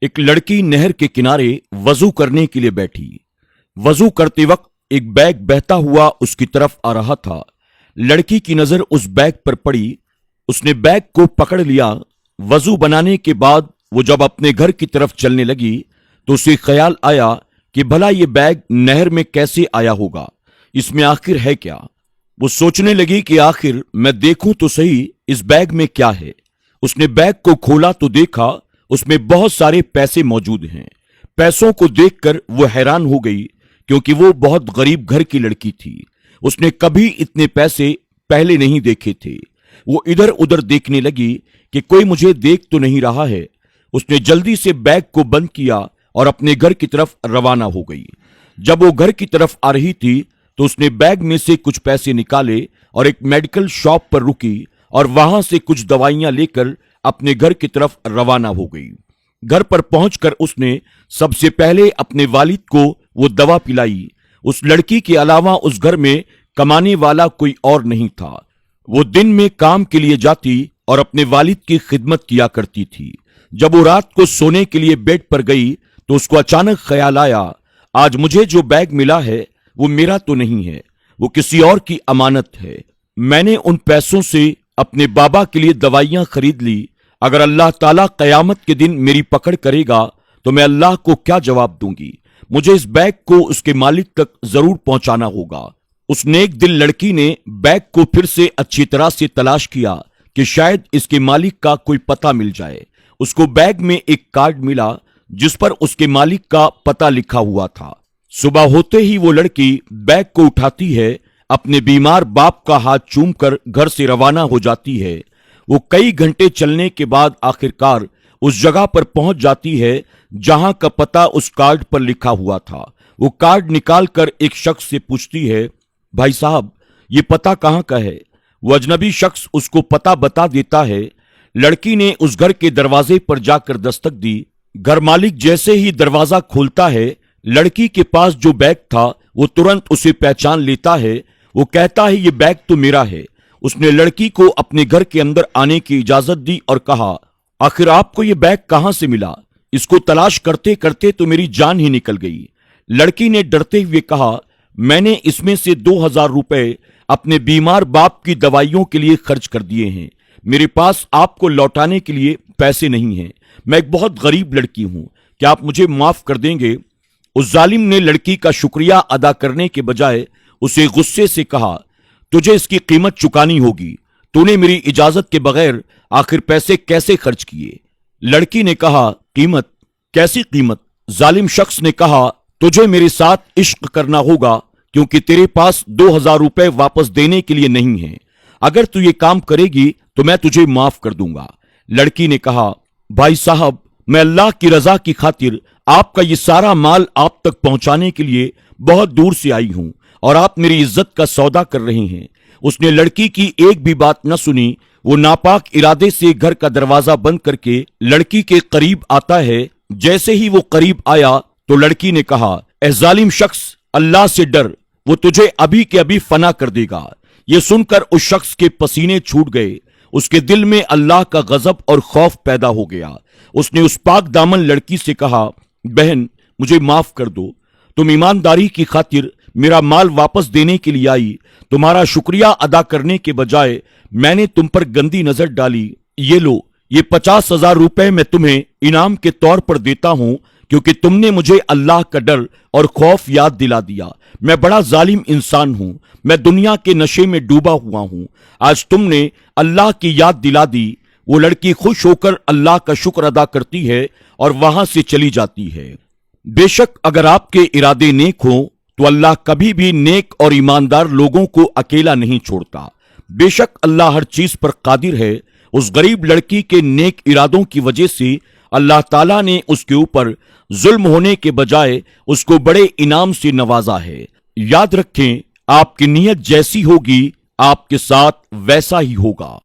ایک لڑکی نہر کے کنارے وضو کرنے کے لیے بیٹھی۔ وضو کرتے وقت ایک بیگ بہتا ہوا اس کی طرف آ رہا تھا۔ لڑکی کی نظر اس بیگ پر پڑی۔ اس نے بیگ کو پکڑ لیا۔ وضو بنانے کے بعد وہ جب اپنے گھر کی طرف چلنے لگی تو اسے خیال آیا کہ بھلا یہ بیگ نہر میں کیسے آیا ہوگا، اس میں آخر ہے کیا؟ وہ سوچنے لگی کہ آخر میں دیکھوں تو صحیح اس بیگ میں کیا ہے۔ اس نے بیگ کو کھولا تو دیکھا اس میں بہت سارے پیسے موجود ہیں۔ پیسوں کو دیکھ کر وہ حیران ہو گئی کیونکہ وہ بہت غریب گھر کی لڑکی تھی۔ اس نے کبھی اتنے پیسے پہلے نہیں دیکھے تھے۔ وہ ادھر ادھر دیکھنے لگی کہ کوئی مجھے دیکھ تو نہیں رہا ہے۔ اس نے جلدی سے بیگ کو بند کیا اور اپنے گھر کی طرف روانہ ہو گئی۔ جب وہ گھر کی طرف آ رہی تھی تو اس نے بیگ میں سے کچھ پیسے نکالے اور ایک میڈیکل شاپ پر رکی اور وہاں سے کچھ دوائیاں لے کر اپنے گھر کی طرف روانہ ہو گئی۔ گھر پر پہنچ کر اس نے سب سے پہلے اپنے والد کو وہ دوا پلائی۔ اس لڑکی کے علاوہ اس گھر میں کمانے والا کوئی اور نہیں تھا۔ وہ دن میں کام کے لیے جاتی اور اپنے والد کی خدمت کیا کرتی تھی۔ جب وہ رات کو سونے کے لیے بیڈ پر گئی تو اس کو اچانک خیال آیا، آج مجھے جو بیگ ملا ہے وہ میرا تو نہیں ہے، وہ کسی اور کی امانت ہے۔ میں نے ان پیسوں سے اپنے بابا کے لیے دوائیاں خرید لی۔ اگر اللہ تعالیٰ قیامت کے دن میری پکڑ کرے گا تو میں اللہ کو کیا جواب دوں گی؟ مجھے اس بیگ کو اس کے مالک تک ضرور پہنچانا ہوگا۔ اس نیک دل لڑکی نے بیگ کو پھر سے اچھی طرح سے تلاش کیا کہ شاید اس کے مالک کا کوئی پتہ مل جائے۔ اس کو بیگ میں ایک کارڈ ملا جس پر اس کے مالک کا پتہ لکھا ہوا تھا۔ صبح ہوتے ہی وہ لڑکی بیگ کو اٹھاتی ہے، اپنے بیمار باپ کا ہاتھ چوم کر گھر سے روانہ ہو جاتی ہے۔ وہ کئی گھنٹے چلنے کے بعد آخرکار اس جگہ پر پہنچ جاتی ہے جہاں کا پتہ اس کارڈ پر لکھا ہوا تھا۔ وہ کارڈ نکال کر ایک شخص سے پوچھتی ہے، بھائی صاحب یہ پتہ کہاں کا ہے؟ وہ اجنبی شخص اس کو پتہ بتا دیتا ہے۔ لڑکی نے اس گھر کے دروازے پر جا کر دستک دی۔ گھر مالک جیسے ہی دروازہ کھولتا ہے، لڑکی کے پاس جو بیگ تھا وہ ترنت اسے پہچان لیتا ہے۔ وہ کہتا ہے یہ بیگ تو میرا ہے۔ اس نے لڑکی کو اپنے گھر کے اندر آنے کی اجازت دی اور کہا، آخر آپ کو یہ بیگ کہاں سے ملا؟ اس کو تلاش کرتے کرتے تو میری جان ہی نکل گئی۔ لڑکی نے ڈرتے ہوئے کہا، میں نے اس میں سے 2000 روپے اپنے بیمار باپ کی دوائیوں کے لیے خرچ کر دیے ہیں۔ میرے پاس آپ کو لوٹانے کے لیے پیسے نہیں ہیں۔ میں ایک بہت غریب لڑکی ہوں، کیا آپ مجھے معاف کر دیں گے؟ اس ظالم نے لڑکی کا شکریہ ادا کرنے کے بجائے اسے غصے سے کہا، تجھے اس کی قیمت چکانی ہوگی۔ تو نے میری اجازت کے بغیر آخر پیسے کیسے خرچ کیے؟ لڑکی نے کہا، قیمت؟ کیسی قیمت؟ ظالم شخص نے کہا، تجھے میرے ساتھ عشق کرنا ہوگا کیونکہ تیرے پاس 2000 روپے واپس دینے کے لیے نہیں ہیں۔ اگر تو یہ کام کرے گی تو میں تجھے معاف کر دوں گا۔ لڑکی نے کہا، بھائی صاحب میں اللہ کی رضا کی خاطر آپ کا یہ سارا مال آپ تک پہنچانے کے لیے بہت دور سے آئی ہوں اور آپ میری عزت کا سودا کر رہے ہیں۔ اس نے لڑکی کی ایک بھی بات نہ سنی۔ وہ ناپاک ارادے سے گھر کا دروازہ بند کر کے لڑکی کے قریب آتا ہے۔ جیسے ہی وہ قریب آیا تو لڑکی نے کہا، اے ظالم شخص، اللہ سے ڈر، وہ تجھے ابھی کے ابھی فنا کر دے گا۔ یہ سن کر اس شخص کے پسینے چھوٹ گئے۔ اس کے دل میں اللہ کا غضب اور خوف پیدا ہو گیا۔ اس نے اس پاک دامن لڑکی سے کہا، بہن مجھے معاف کر دو، تم ایمانداری کی خاطر میرا مال واپس دینے کے لیے آئی، تمہارا شکریہ ادا کرنے کے بجائے میں نے تم پر گندی نظر ڈالی۔ یہ لو، یہ 50,000 روپے میں تمہیں انعام کے طور پر دیتا ہوں کیونکہ تم نے مجھے اللہ کا ڈر اور خوف یاد دلا دیا۔ میں بڑا ظالم انسان ہوں، میں دنیا کے نشے میں ڈوبا ہوا ہوں، آج تم نے اللہ کی یاد دلا دی۔ وہ لڑکی خوش ہو کر اللہ کا شکر ادا کرتی ہے اور وہاں سے چلی جاتی ہے۔ بے شک اگر آپ کے ارادے نیک ہوں تو اللہ کبھی بھی نیک اور ایماندار لوگوں کو اکیلا نہیں چھوڑتا۔ بے شک اللہ ہر چیز پر قادر ہے۔ اس غریب لڑکی کے نیک ارادوں کی وجہ سے اللہ تعالیٰ نے اس کے اوپر ظلم ہونے کے بجائے اس کو بڑے انعام سے نوازا ہے۔ یاد رکھیں، آپ کی نیت جیسی ہوگی آپ کے ساتھ ویسا ہی ہوگا۔